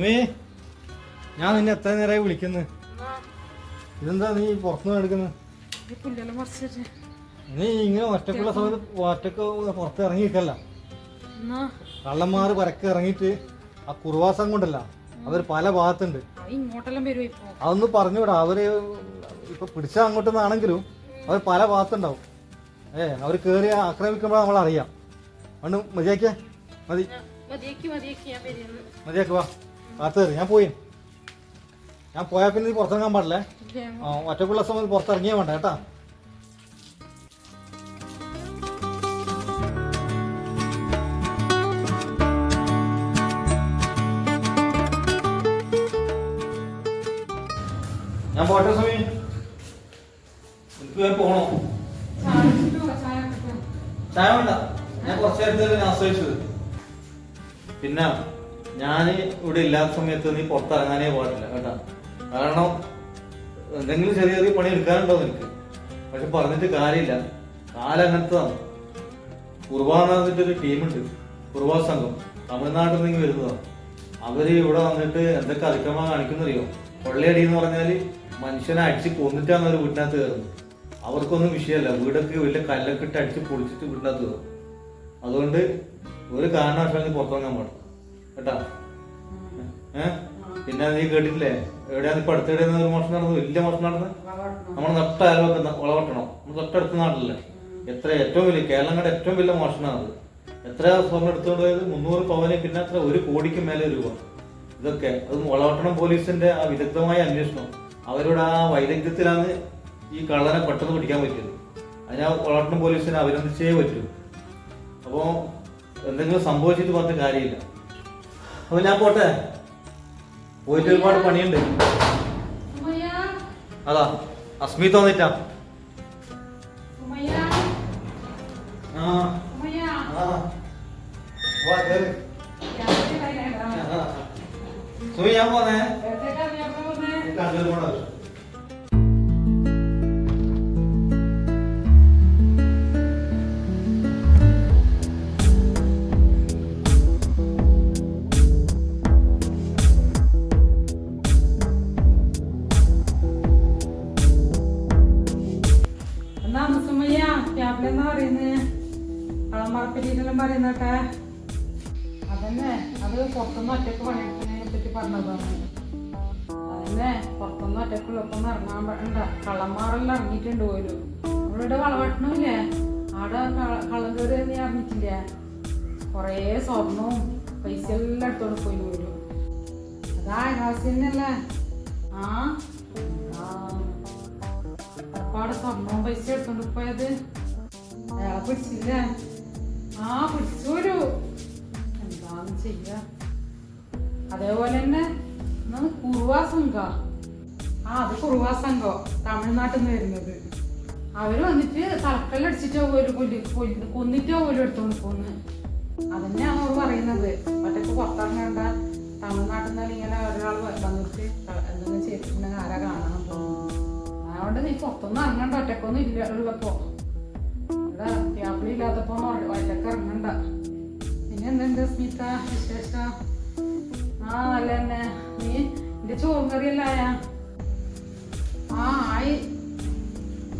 സുമേ, ഞാൻ നിന്നെ എത്ര നേരമായി വിളിക്കുന്നു. ഇതെന്താ നീ പുറത്തുനിന്ന് എടുക്കുന്നത്? നീ ഇങ്ങനെ ഒറ്റക്കുള്ള സമയത്ത് ഒറ്റക്ക് പുറത്ത് ഇറങ്ങിയിട്ടല്ല. കള്ളന്മാർ പരക്കെ ഇറങ്ങിയിട്ട് ആ കുറുവാസം കൊണ്ടല്ല, അവർ പല ഭാഗത്തുണ്ട്. അതൊന്ന് പറഞ്ഞുവിടാ. അവര് ഇപ്പൊ പിടിച്ച അങ്ങോട്ടൊന്നാണെങ്കിലും അവർ പല ഭാഗത്തുണ്ടാവും. അവർ കയറി ആക്രമിക്കുമ്പോൾ നമ്മളറിയാം. അതുകൊണ്ട് മതിയാക്കിയ മതി, മതിയാക്കുവാ. കാത്തു കയറി ഞാൻ പോയാൽ പിന്നെ നീ പുറത്തിറങ്ങാൻ പാടില്ലേ. ഒറ്റക്കുള്ള സമയത്ത് പുറത്തിറങ്ങിയാൽ വേണ്ട കേട്ടാ. ഞാൻ പോട്ടെ സമയം, എനിക്ക് വേറെ പോണോ? ചായ വേണ്ട, ഞാൻ കുറച്ച് നേരത്തെ ആശ്രയിച്ചത്. പിന്നെ ഞാൻ ഇവിടെ ഇല്ലാത്ത സമയത്ത് നീ പുറത്തിറങ്ങാനേ പാടില്ല കേട്ടാ. കാരണം എന്തെങ്കിലും ചെറിയ ചെറിയ പണി എടുക്കാനുണ്ടോ നിനക്ക്? പക്ഷെ പറഞ്ഞിട്ട് കാര്യമില്ല, കാലം അങ്ങനത്തതാണ്. കുർബാന്ന് പറഞ്ഞിട്ടൊരു ടീമുണ്ട്, കുർബാ സംഘം, തമിഴ്നാട്ടിൽ നിന്ന് വരുന്നതാണ്. അവര് ഇവിടെ വന്നിട്ട് എന്തൊക്കെ അതിക്രമം കാണിക്കുന്നറിയോ? കൊള്ളയടി എന്ന് പറഞ്ഞാല് മനുഷ്യനെ അടിച്ച് കൊന്നിട്ടാണ് അവർ വീട്ടിനകത്ത് കയറുന്നത്. അവർക്കൊന്നും വിഷയമല്ല, വീടൊക്കെ വലിയ കല്ലൊക്കെ ഇട്ട് അടിച്ച് പൊളിച്ചിട്ട് വീട്ടിനകത്ത് കയറും. അതുകൊണ്ട് ഒരു കാരണവശാലും പുറത്തിറങ്ങാൻ പാടില്ല കേട്ടാ. പിന്നെ നീ കേട്ടിട്ടില്ലേ, എവിടെയാണ് ഇപ്പൊ അടുത്തിടെ ഒരു മോഷണം നടന്നത്? വലിയ മോഷണം നടന്നത് നമ്മുടെ നട്ട അയൽവക്ക വളവട്ടണം, നമ്മൾ തൊട്ടടുത്ത നാട്ടിലല്ലേ. ഏറ്റവും വലിയ കേരളങ്ങളുടെ ഏറ്റവും വലിയ മോഷണമാണ്. എത്രയാ സ്വർണ്ണം എടുത്തുകൊണ്ട് പോയത്? 300 പവന്, പിന്നെ അത്ര 1 കോടിക്ക് മേലെ രൂപ. ഇതൊക്കെ അത് വളവട്ടണം പോലീസിന്റെ ആ വിദഗ്ധമായ അന്വേഷണം, അവരുടെ ആ വൈദഗ്ധ്യത്തിലാണ് ഈ കള്ളനെ പെട്ടെന്ന് പിടിക്കാൻ പറ്റിയത്. അതിനാ വളവട്ടണം പോലീസിനെ അഭിനന്ദിച്ചേ പറ്റൂ. അപ്പോ എന്തെങ്കിലും സംഭവിച്ചിട്ട് പറഞ്ഞ കാര്യമില്ല. അപ്പൊ ഞാൻ പോട്ടെ, പോയിട്ട് ഒരുപാട് പണിയുണ്ട്. അതാ അസ്മി തോന്നിട്ടാ. സുമി, ഞാൻ പോന്നേ. കളമറപ്പരീരെല്ലാം പറയുന്നൊക്കെ അതന്നെ. അത് പുറത്തുനിന്ന് ഒറ്റക്ക് പണിയെടുക്കുന്നതിനെ പറ്റി പറഞ്ഞതാണ്. അതന്നെ, പുറത്തുനിന്ന് ഒറ്റക്കുള്ളപ്പൊന്നും ഇറങ്ങാൻ വേണ്ട. കള്ളന്മാരെല്ലാം ഇറങ്ങിയിട്ടുണ്ട് പോലും. നമ്മളിവിടെ വളവട്ടണമില്ലേ, അവിടെ കള്ളം കയറി നീ അറിഞ്ഞിട്ടില്ലേ? കുറേ സ്വർണവും പൈസ എല്ലാം എടുത്തോണ്ട് പോയി പോലും. അതാ അയൽവാസിന്നല്ലേ. ഒരുപാട് സ്വർണവും പൈസ എടുത്തോണ്ട് പോയത്. അയാളെ പിടിച്ചില്ലേ? പിടിച്ചോരു. എന്താന്ന് ചെയ്യാ? അതേപോലെ തന്നെ കുറുവാ സംഘം. അത് കുറുവാ സംഘം തമിഴ്നാട്ടിൽ നിന്ന് വരുന്നത്. അവര് വന്നിട്ട് തലക്കല്ലടിച്ചിട്ടോ പോലും കൊന്നിട്ടോ പോലും എടുത്തോണ്ട് പോന്ന്. അതന്നെയാണ് അവർ പറയുന്നത്. ഒറ്റക്ക് പുറത്തിറങ്ങേണ്ട, തമിഴ്നാട്ടിൽ നിന്ന് ഇങ്ങനെ ഒരാൾ വന്നിട്ട് എന്തെങ്കിലും ചെയ്തിട്ടുണ്ടെങ്കിൽ ആരാ കാണാൻ പോകുന്നു. അതുകൊണ്ട് നീ പുറത്തൊന്നും ഇറങ്ങണ്ട, ഒറ്റക്കൊന്നും ഇല്ല ഉള്ളപ്പോ. ഇവിടെ യാപ്പിളി ഇല്ലാത്തപ്പോ ഒറ്റക്ക് ഇറങ്ങണ്ട. പിന്നെ എന്തുണ്ട് സ്മിത വിശേഷം? നല്ല തന്നെ. നീ എന്റെ ചോറും കറിയെല്ലാം ആയാ? ആയി.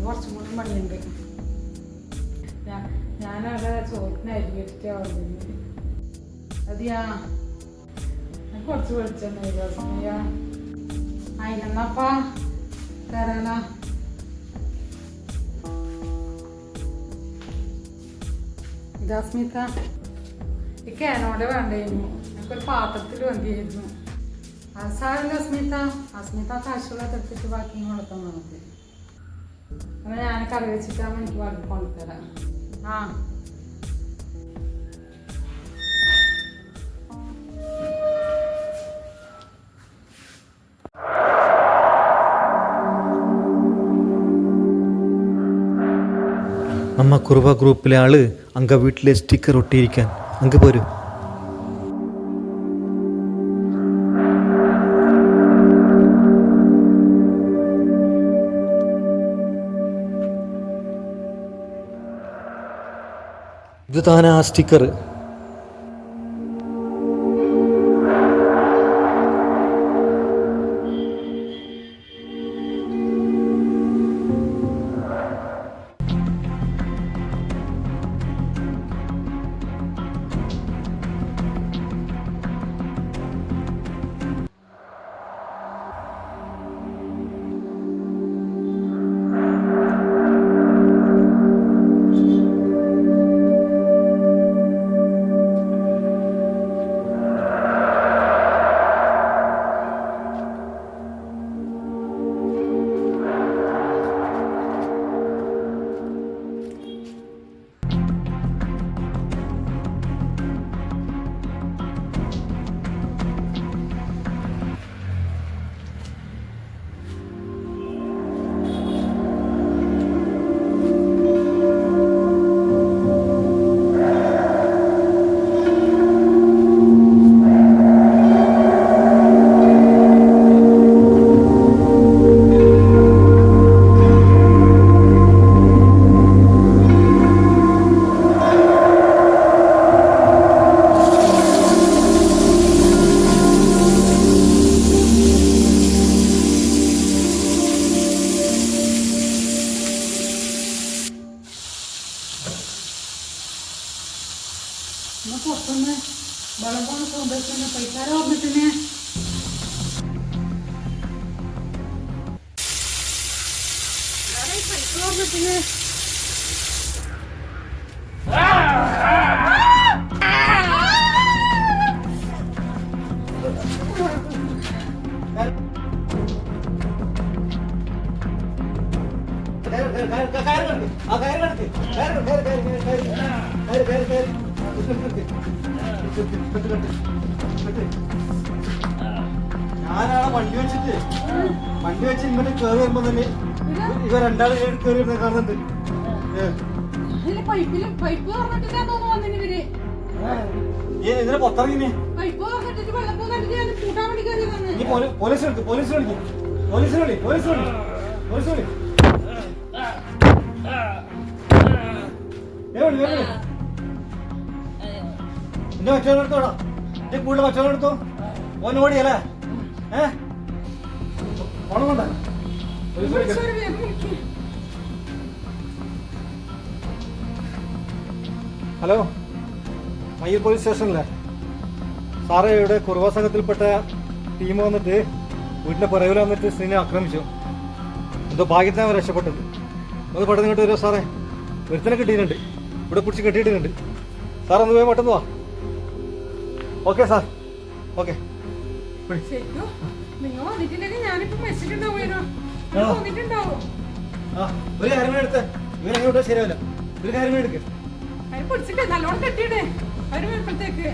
കുറച്ചും കൂടി പണിയുണ്ട്. ഞാനവിടെ ചോറിന് അരി വെച്ചിട്ടാ വന്നത്. അതെയാ, കുറച്ച് വെളിച്ചെണ്ണ സമയ അതിനെന്നാപ്പാ തരാല. ഇതാ സ്മിത, ഈ കേനോടെ വേണ്ടായിരുന്നു, ഞങ്ങൾക്കൊരു പാത്രത്തിൽ വന്നിരുന്നു. അത് സാരല്ല സ്മിത. അസ്മിത കാശുള്ള തെറ്റിട്ട് ബാക്കി കൊടുത്താൽ നമുക്ക്. അങ്ങനെ ഞാൻ കറി വെച്ചിട്ടാകുമ്പോൾ എനിക്ക് ബാക്കി കൊണ്ടുതരാം. നമ്മ കുറുവ ഗ്രൂപ്പിലെ ആള് അങ്ക വീട്ടിലെ സ്റ്റിക്കർ ഒട്ടിയിരിക്കാൻ അങ്ങ് പോരും. ഇത് താനാ ആ സ്റ്റിക്കർ. വെള്ളം പോണ സൗണ്ടൊക്കെ പൈസ ഓർമ്മിട്ടിനെ പൈസ ഓർമ്മിട്ടിനെ ഞാനാണ് വണ്ടി വെച്ച് ഇങ്ങോട്ട് കയറി വരുമ്പോ തന്നെ ഇവ രണ്ടാള് കയറി വരുന്ന കാണുന്നുണ്ട്. പൈപ്പ് തുറന്നിട്ടില്ല തോന്നുന്നു വന്നിന് ഇവര്. ഇതിനെ പുറത്തിറങ്ങി പൈപ്പ് തുറന്നിട്ടിട്ട് വെള്ളം പോകുന്നിട്ട് ഞാൻ കൂട്ടാൻ വേണ്ടി കയറി വന്ന്. നീ പോലീസ് വിളി എന്റെ മറ്റോടെടുത്തോടാ, എന്റെ കൂടുതൽ മറ്റോടെടുത്തോ. ഓൻ ഓടിയല്ലേ? ഓണം കൊണ്ട ഹലോ, മയ്യൂർ പോലീസ് സ്റ്റേഷനല്ലേ? സാറേ, ഇവിടെ കുറുവ സംഘത്തിൽപ്പെട്ട ടീം വന്നിട്ട് വീട്ടിന്റെ പുറകിൽ വന്നിട്ട് സ്ത്രീനെ ആക്രമിച്ചു. എന്തോ ഭാഗ്യത്തിനാണ് രക്ഷപ്പെട്ടത്. ഒന്ന് പെട്ടെന്ന് ഇങ്ങോട്ട് വരുമോ സാറേ? ഒരുത്തനെ കിട്ടിയിട്ടുണ്ട്, ഇവിടെ പിടിച്ച് കെട്ടിയിട്ടുണ്ട്. സാർ ഒന്ന് പോയി പെട്ടെന്ന് വാ. Okay sir, okay. നിങ്ങൾ വന്നിട്ടില്ലെങ്കിൽ ഞാനിപ്പോ മരിച്ചിട്ടുണ്ടാവുമോ? ഒരു കാര്യം എടുത്ത് ഇവരെങ്ങോട്ടോ ശരിയാവില്ല. ഒരു കാര്യം എടുക്ക്. അതിന് പിടിച്ചിട്ട് നല്ലോണം കെട്ടിയിടേ. അവര് വരുമ്പോഴത്തേക്ക്